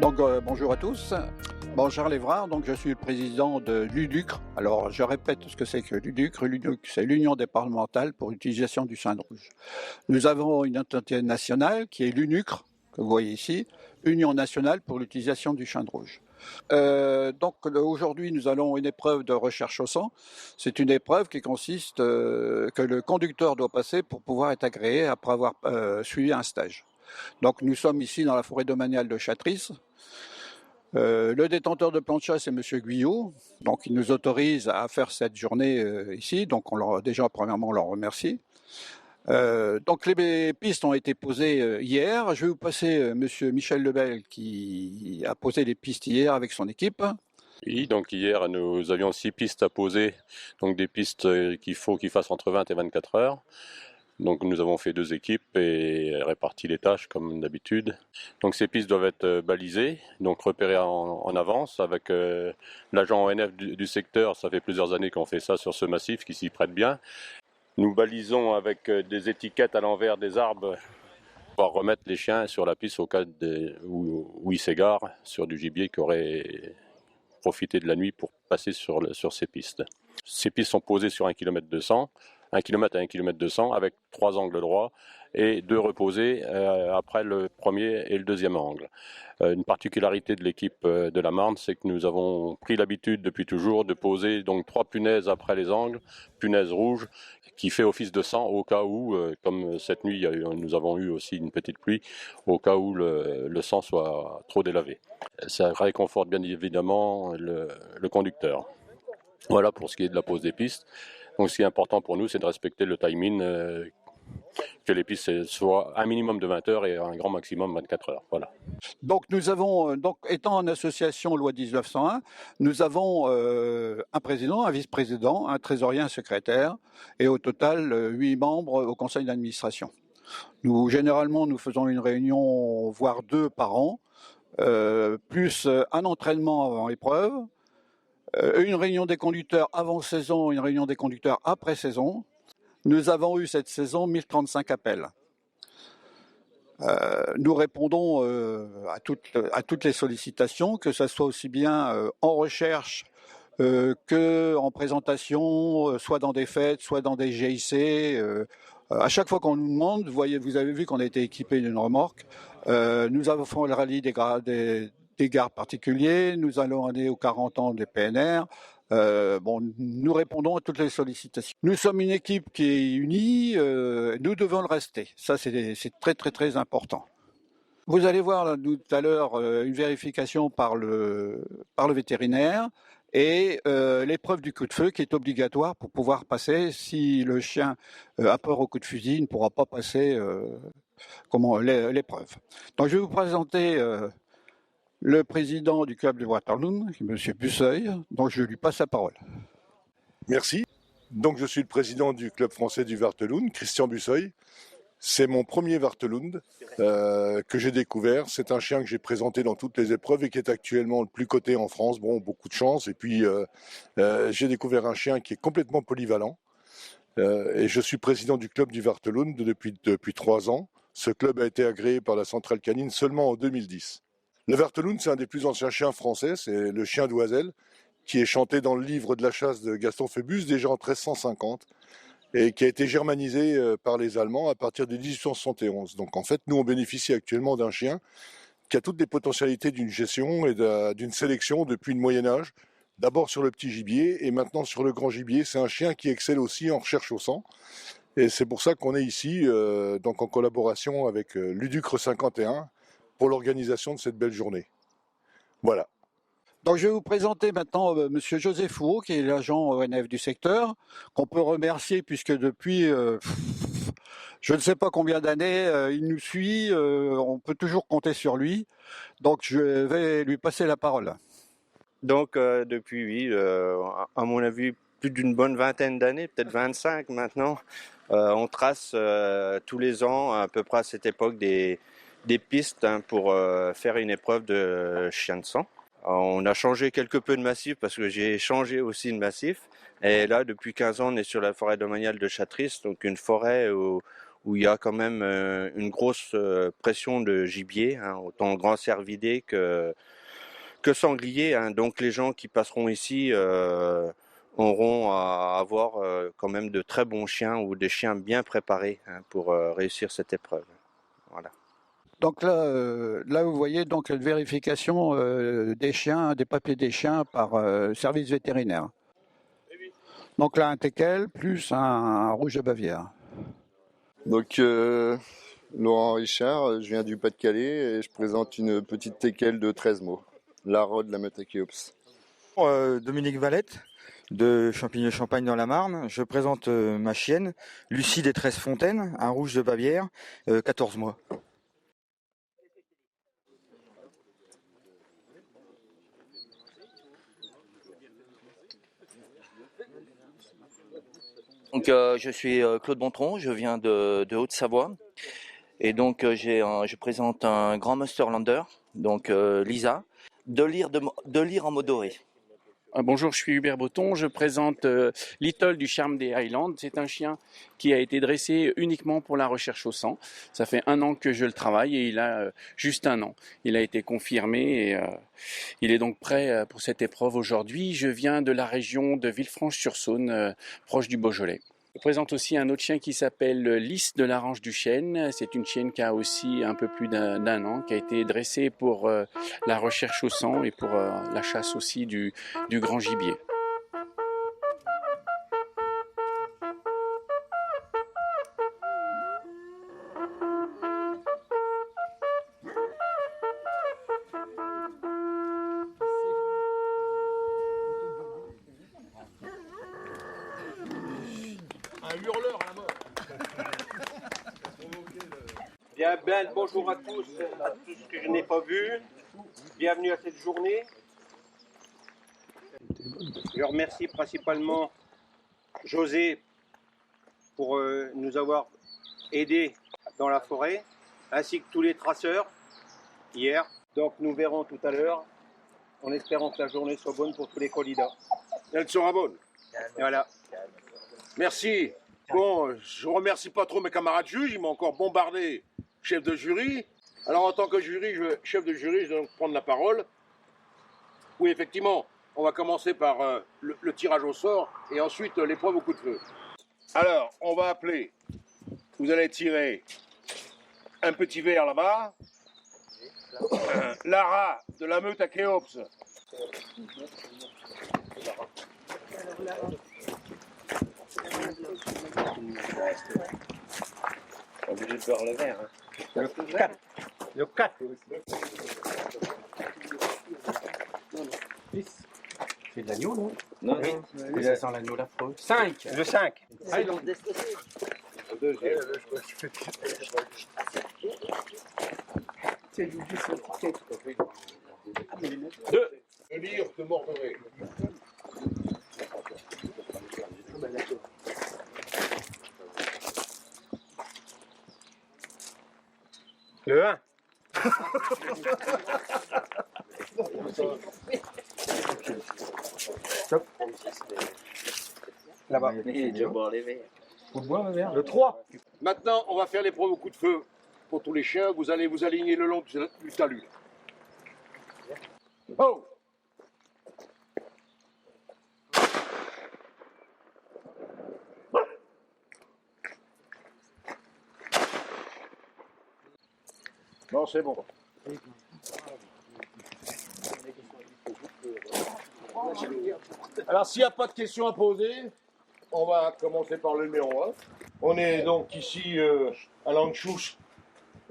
Bonjour à tous. Bon, Charles Évrard, je suis le président de l'UDUCRE. Alors je répète ce que c'est que l'UDUCRE. L'UDUCRE, c'est l'Union départementale pour l'utilisation du chien de rouge. Nous avons une entité nationale qui est l'UNUCRE, que vous voyez ici, Union nationale pour l'utilisation du chien de rouge. Aujourd'hui, nous allons une épreuve de recherche au sang. C'est une épreuve qui consiste que le conducteur doit passer pour pouvoir être agréé après avoir suivi un stage. Donc nous sommes ici dans la forêt domaniale de Chatris. Le détenteur de plan de chasse est M. Guyot, donc il nous autorise à faire cette journée ici, donc premièrement on leur remercie. Donc les pistes ont été posées hier. Je vais vous passer M. Michel Lebel qui a posé les pistes hier avec son équipe. Oui, donc hier nous avions 6 pistes à poser, donc des pistes qu'il faut qu'ils fassent entre 20 et 24 heures. Donc nous avons fait 2 équipes et réparti les tâches comme d'habitude. Donc ces pistes doivent être balisées, donc repérées en avance avec l'agent ONF du secteur. Ça fait plusieurs années qu'on fait ça sur ce massif qui s'y prête bien. Nous balisons avec des étiquettes à l'envers des arbres pour remettre les chiens sur la piste au cas où ils s'égarent sur du gibier qui aurait profité de la nuit pour passer sur ces pistes. Ces pistes sont posées sur 1 km 200, 1 km à 1 km 200 avec 3 angles droits et 2 reposés après le premier et le deuxième angle. Une particularité de l'équipe de la Marne, c'est que nous avons pris l'habitude depuis toujours de poser donc 3 punaises après les angles, punaises rouges, qui fait office de sang au cas où, comme cette nuit nous avons eu aussi une petite pluie, au cas où le sang soit trop délavé. Ça réconforte bien évidemment le conducteur. Voilà pour ce qui est de la pose des pistes. Donc ce qui est important pour nous, c'est de respecter le timing, que les pistes soient un minimum de 20 heures et un grand maximum 24 heures. Voilà. Donc nous avons, étant en association loi 1901, nous avons un président, un vice-président, un trésorier, un secrétaire, et au total 8 membres au conseil d'administration. Généralement, nous faisons une réunion, voire 2 par an, plus un entraînement avant épreuve, une réunion des conducteurs avant saison, une réunion des conducteurs après saison. Nous avons eu cette saison 1035 appels. Nous répondons à toutes les sollicitations, que ce soit aussi bien en recherche qu'en présentation, soit dans des fêtes, soit dans des GIC. À chaque fois qu'on nous demande, vous avez vu qu'on a été équipé d'une remorque. Nous avons fait le rallye des gares particuliers, nous allons aller aux 40 ans des PNR. Nous répondons à toutes les sollicitations. Nous sommes une équipe qui est unie, nous devons le rester. Ça, c'est très, très, très important. Vous allez voir là, tout à l'heure une vérification par le vétérinaire et l'épreuve du coup de feu qui est obligatoire pour pouvoir passer. Si le chien a peur au coup de fusil, il ne pourra pas passer l'épreuve. Donc je vais vous présenter le président du club de Waterloo, M. Busseuil, donc je lui passe la parole. Merci. Donc je suis le président du club français du Wartheloun, Christian Busseuil. C'est mon premier Wartheloun que j'ai découvert. C'est un chien que j'ai présenté dans toutes les épreuves et qui est actuellement le plus coté en France. Bon, beaucoup de chance. Et puis j'ai découvert un chien qui est complètement polyvalent. Et je suis président du club du Wartheloun depuis 3 ans. Ce club a été agréé par la centrale canine seulement en 2010. Le Wartheloun, c'est un des plus anciens chiens français, c'est le chien d'Oisel, qui est chanté dans le livre de la chasse de Gaston Phébus, déjà en 1350, et qui a été germanisé par les Allemands à partir de 1871. Donc en fait, nous, on bénéficie actuellement d'un chien qui a toutes les potentialités d'une gestion et d'une sélection depuis le Moyen-Âge, d'abord sur le petit gibier et maintenant sur le grand gibier. C'est un chien qui excelle aussi en recherche au sang. Et c'est pour ça qu'on est ici, donc en collaboration avec l'UDUCRE 51, pour l'organisation de cette belle journée. Voilà. Donc je vais vous présenter maintenant Monsieur Joseph Fourreau, qui est l'agent ONF du secteur, qu'on peut remercier puisque depuis je ne sais pas combien d'années il nous suit, on peut toujours compter sur lui. Donc je vais lui passer la parole. Donc depuis, oui, à mon avis, plus d'une bonne vingtaine d'années, peut-être 25 maintenant, on trace tous les ans, à peu près à cette époque, des pistes pour faire une épreuve de chien de sang. On a changé quelque peu de massif parce que j'ai changé aussi de massif. Et là, depuis 15 ans, on est sur la forêt domaniale de Chatris, donc une forêt où où il y a quand même une grosse pression de gibier, hein, autant grand cervidé que sanglier. Hein. Donc les gens qui passeront ici auront à avoir quand même de très bons chiens ou des chiens bien préparés, hein, pour réussir cette épreuve. Voilà. Donc là, vous voyez donc une vérification des chiens, des papiers des chiens par service vétérinaire. Donc là, un teckel plus un rouge de Bavière. Donc, Laurent Richard, je viens du Pas-de-Calais et je présente une petite teckel de 13 mots. La Rode, la meute à Khéops. Dominique Valette de Champigny-Champagne dans la Marne. Je présente ma chienne, Lucie des 13 Fontaines, un rouge de Bavière, 14 mois. Donc, je suis Claude Bontron, je viens de Haute-Savoie et donc je présente un grand Munsterlander, donc Lisa, de lire en mot doré. Bonjour, je suis Hubert Breton, je présente Little du Charme des Highlands. C'est un chien qui a été dressé uniquement pour la recherche au sang. Ça fait 1 an que je le travaille et il a juste 1 an. Il a été confirmé et il est donc prêt pour cette épreuve aujourd'hui. Je viens de la région de Villefranche-sur-Saône, proche du Beaujolais. Je présente aussi un autre chien qui s'appelle Lys de la Ranche du Chêne. C'est une chienne qui a aussi un peu plus d'un an, qui a été dressée pour la recherche au sang et pour la chasse aussi du grand gibier. Un hurleur à la mort. Bien, bonjour à tous que je n'ai pas vus. Bienvenue à cette journée. Je remercie principalement José pour nous avoir aidés dans la forêt, ainsi que tous les traceurs hier. Donc nous verrons tout à l'heure, en espérant que la journée soit bonne pour tous les candidats. Elle sera bonne. Voilà. Merci. Bon, je remercie pas trop mes camarades juges, ils m'ont encore bombardé chef de jury. Alors en tant que chef de jury, je vais donc prendre la parole. Oui, effectivement, on va commencer par le tirage au sort et ensuite l'épreuve au coup de feu. Alors, on va appeler. Vous allez tirer un petit verre là-bas. Lara de la meute à Khéops. Obligé de boire le verre. Hein. Le 4. C'est de l'agneau, non? Non, c'est sans l'agneau l'affreux. 5. Le 5. Allez, donc. Deux. De lire, te morderai. Le 1. Là-bas. Faut boire le verre. Le 3. Maintenant, on va faire l'épreuve au coup de feu pour tous les chiens. Vous allez vous aligner le long du talus. Oh! Non, c'est bon. Alors, s'il n'y a pas de questions à poser, on va commencer par le numéro 1. On est donc ici à Lanchous.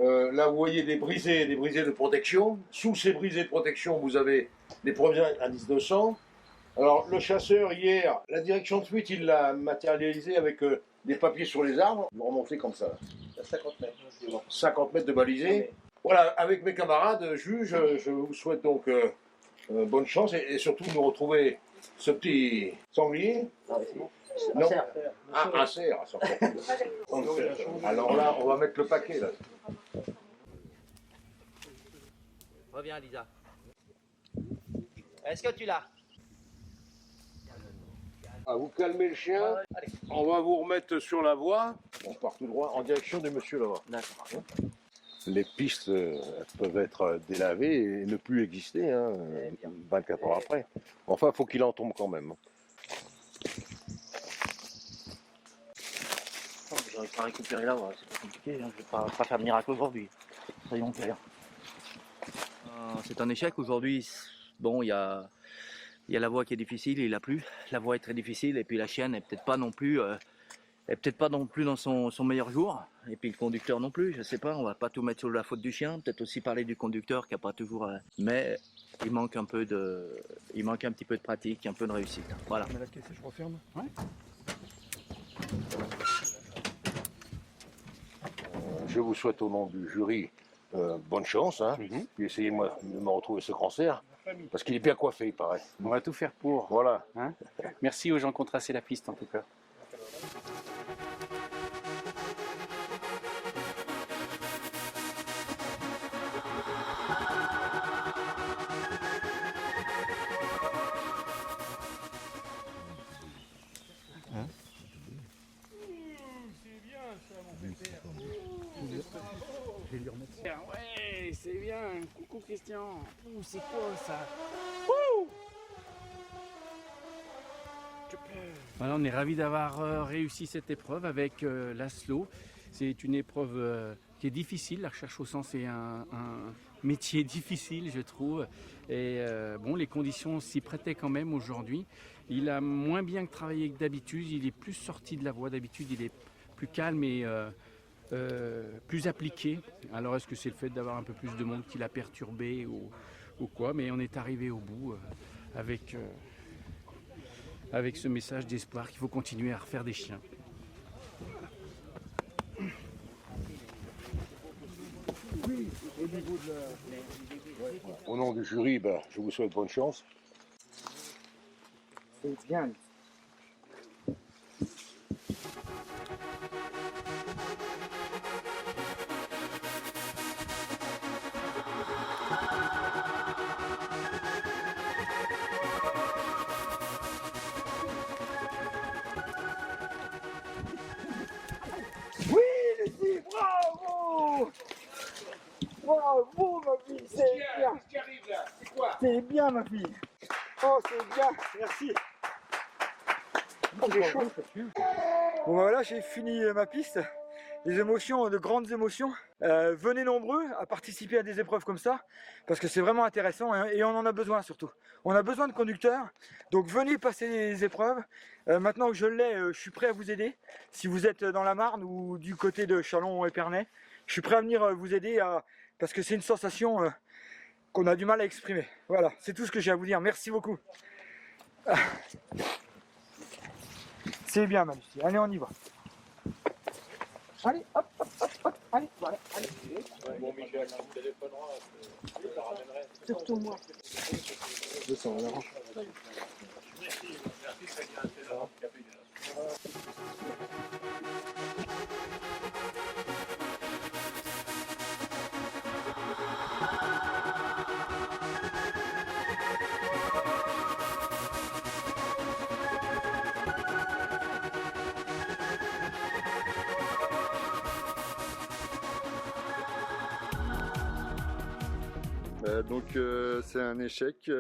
Là, vous voyez des brisées de protection. Sous ces brisées de protection, vous avez les premiers indices de sang. Alors, le chasseur, hier, la direction de fuite, il l'a matérialisé avec des papiers sur les arbres. Vous remontez comme ça. 50 mètres. 50 mètres de balisé. Voilà, avec mes camarades juges, je vous souhaite donc bonne chance et surtout de nous retrouver ce petit sanglier. Non. Un cerf. Alors là, on va mettre le paquet là. Reviens, Lisa. Est-ce que tu l'as? Ah, vous calmez le chien. On va vous remettre sur la voie. On part tout droit en direction de monsieur là-bas. D'accord. Les pistes peuvent être délavées et ne plus exister 24 heures après. Enfin, il faut qu'il en tombe quand même. J'arrive pas à récupérer la voie, c'est pas compliqué, hein. Je vais pas faire de miracle aujourd'hui. Soyons clairs. C'est un échec aujourd'hui. Bon, il y a la voie qui est difficile, il a plu. La voie est très difficile et puis la chienne est peut-être pas non plus dans son meilleur jour. Et puis le conducteur non plus, je sais pas, on va pas tout mettre sur la faute du chien, peut-être aussi parler du conducteur qui a pas toujours. Mais il manque un petit peu de pratique, un peu de réussite. Voilà. Mais la caisse, je referme. Ouais. Je vous souhaite au nom du jury bonne chance. Puis essayez-moi de me retrouver ce cancer. Parce qu'il est bien coiffé, il paraît. On va tout faire pour. Voilà. Hein. Merci aux gens qui ont tracé la piste en tout cas. Ouais, c'est bien. Coucou Christian. C'est quoi ça? Voilà, on est ravis d'avoir réussi cette épreuve avec Laszlo. C'est une épreuve qui est difficile. La recherche au sang, c'est un métier difficile, je trouve. Et bon, les conditions s'y prêtaient quand même aujourd'hui. Il a moins bien travaillé que d'habitude. Il est plus sorti de la voie. D'habitude, il est plus calme et plus appliqué. Alors, est-ce que c'est le fait d'avoir un peu plus de monde qui l'a perturbé ou quoi? Mais on est arrivé au bout avec ce message d'espoir qu'il faut continuer à refaire des chiens. Au nom du jury, je vous souhaite bonne chance. C'est bien. Oui, Lucie, bravo! Bravo, ma fille, c'est bien. Qu'est-ce qui arrive là? C'est quoi? C'est bien, ma fille. Oh, c'est bien, merci. Oh, j'ai chaud. Bon, bah voilà, j'ai fini ma piste. Des émotions, de grandes émotions. Venez nombreux à participer à des épreuves comme ça, parce que c'est vraiment intéressant et on en a besoin surtout. On a besoin de conducteurs, donc venez passer les épreuves. Maintenant que je l'ai, je suis prêt à vous aider. Si vous êtes dans la Marne ou du côté de Châlons-Épernay, je suis prêt à venir vous aider parce que c'est une sensation qu'on a du mal à exprimer. Voilà, c'est tout ce que j'ai à vous dire. Merci beaucoup. C'est bien, ma Lucie. Allez, on y va. Allez, hop, hop, hop, hop. Allez, voilà, allez. Bon, Michel, tu me téléphoneras, je te ramènerai. Surtout moi. 200 €. C'est un échec.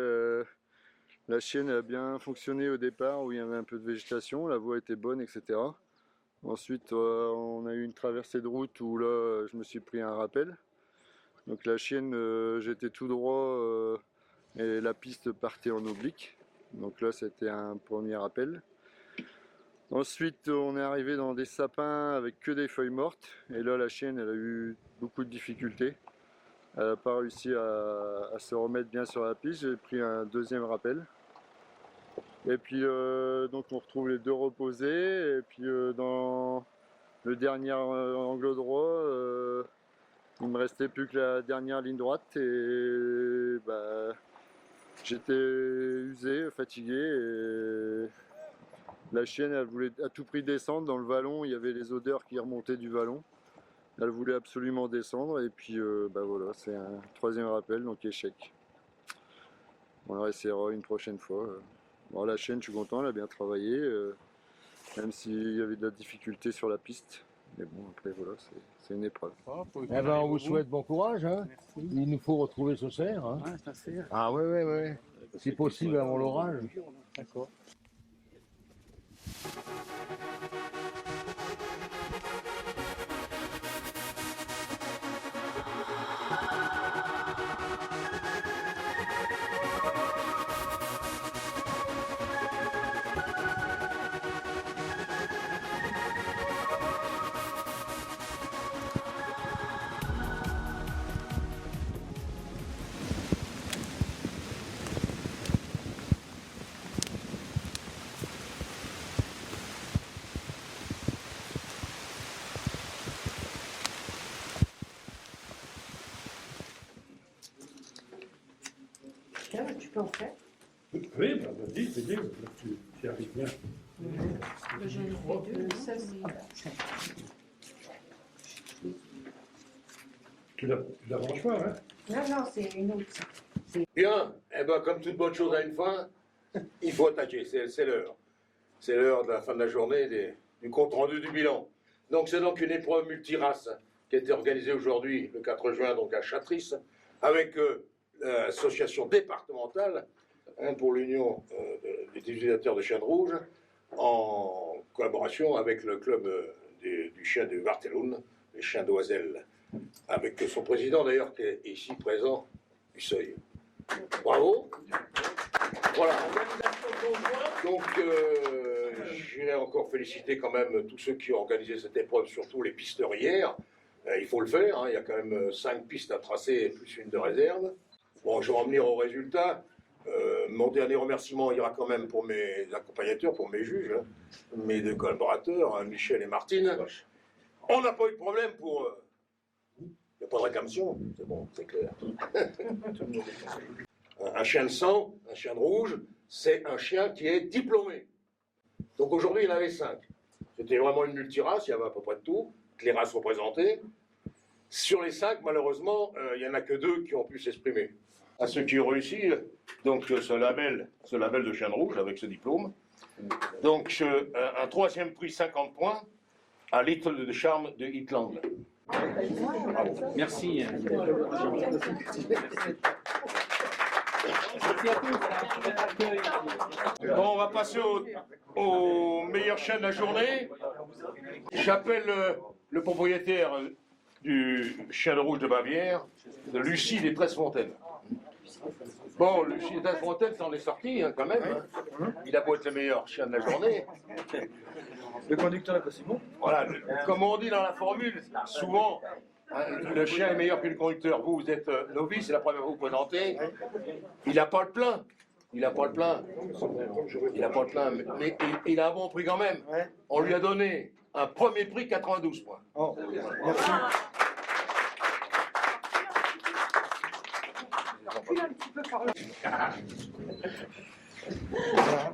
La chienne a bien fonctionné au départ où il y avait un peu de végétation, la voie était bonne, etc. Ensuite, on a eu une traversée de route où là, je me suis pris un rappel. Donc la chienne, j'étais tout droit et la piste partait en oblique. Donc là, c'était un premier rappel. Ensuite, on est arrivé dans des sapins avec que des feuilles mortes. Et là, la chienne, elle a eu beaucoup de difficultés. Elle n'a pas réussi à se remettre bien sur la piste. J'ai pris un deuxième rappel. Et puis, donc on retrouve les deux reposés. Et puis, dans le dernier angle droit, il me restait plus que la dernière ligne droite. Et j'étais usé, fatigué. Et la chienne, elle voulait à tout prix descendre. Dans le vallon, il y avait les odeurs qui remontaient du vallon. Elle voulait absolument descendre et puis voilà, c'est un troisième rappel, donc échec. On essaiera une prochaine fois. Bon, la chienne, je suis content, elle a bien travaillé, même s'il y avait de la difficulté sur la piste. Mais bon, après, voilà, c'est une épreuve. Eh ben, on vous souhaite bon courage. Hein. Il nous faut retrouver ce cerf. Hein. Ah ouais. Si possible avant l'orage. D'accord. Tu peux en faire? Oui, bah, vas-y, tu arrives bien. J'en ai fait 2, ça c'est... Tu la ranges pas, hein? Non, c'est une autre. Bien, eh ben, comme toute bonne chose a une fin, il faut attaquer, c'est l'heure. C'est l'heure de la fin de la journée du compte-rendu du bilan. Donc c'est donc une épreuve multirace qui a été organisée aujourd'hui, le 4 juin, donc à Châtrice, avec l'association départementale pour l'Union des utilisateurs de chiens de rouge, en collaboration avec le club du chien du Wartheloun, les chiens d'Oiselle, avec son président d'ailleurs qui est ici présent, du Seuil. Bravo. Voilà. Donc, j'ai encore félicité quand même tous ceux qui ont organisé cette épreuve, surtout les pisteurs hier. Il faut le faire, hein. Il y a quand même 5 pistes à tracer, plus une de réserve. Bon, je vais en venir au résultat. Mon dernier remerciement ira quand même pour mes accompagnateurs, pour mes juges, hein, mes deux collaborateurs, hein, Michel et Martine. On n'a pas eu de problème pour... Il n'y a pas de réclamation, c'est bon, c'est clair. Un chien de sang, un chien de rouge, c'est un chien qui est diplômé. Donc aujourd'hui, il y en avait 5. C'était vraiment une multirace, il y avait à peu près de tout, toutes les races représentées. Sur les 5, malheureusement, il n'y en a que 2 qui ont pu s'exprimer. À ceux qui ont réussi, donc ce label de chien de rouge avec ce diplôme. Donc un 3e prix 50 points à Little de Charme de Hitland. Bravo. Merci. Bon, on va passer au meilleur chien de la journée. J'appelle le propriétaire du chien de rouge de Bavière, de Lucie des 13 Fontaines. Bon, Lucie des 13 Fontaines, ça en est sorti hein, quand même. Hein. Il a beau être le meilleur chien de la journée. Le conducteur est pas si bon. Voilà, comme on dit dans la formule, souvent, hein, le chien est meilleur que le conducteur. Vous êtes novice, c'est la première fois que vous présentez. Il n'a pas le plein. Il n'a pas le plein. Mais il a un bon prix quand même. On lui a donné un premier prix 92 points. Oh, merci.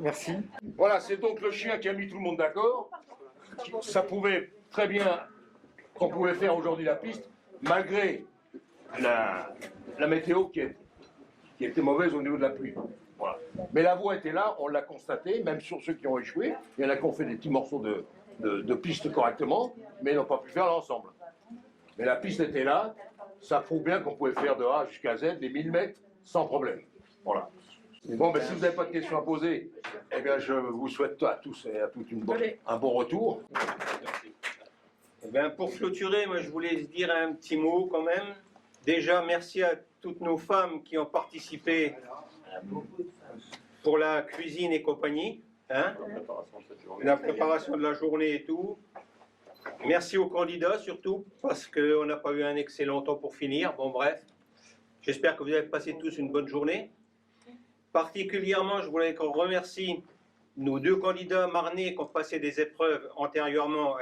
Merci. Voilà, c'est donc le chien qui a mis tout le monde d'accord. Ça prouvait très bien qu'on pouvait faire aujourd'hui la piste, malgré la météo qui était mauvaise au niveau de la pluie. Voilà. Mais la voie était là, on l'a constaté, même sur ceux qui ont échoué. Il y en a qui ont fait des petits morceaux de piste correctement, mais ils n'ont pas pu faire l'ensemble. Mais la piste était là, ça prouve bien qu'on pouvait faire de A jusqu'à Z des 1000 mètres sans problème. Voilà. Bon, ben, si vous n'avez pas de questions à poser, eh bien, je vous souhaite à tous et à toutes un bon retour. Eh bien, pour clôturer, moi, je voulais dire un petit mot quand même. Déjà, merci à toutes nos femmes qui ont participé pour la cuisine et compagnie, hein, la préparation de la journée et tout. Merci aux candidats surtout, parce qu'on n'a pas eu un excellent temps pour finir. Bon, bref, j'espère que vous avez passé tous une bonne journée. Particulièrement, je voulais qu'on remercie nos 2 candidats marnais qui ont passé des épreuves antérieurement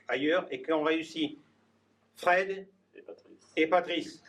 ailleurs et qui ont réussi, Fred et Patrice.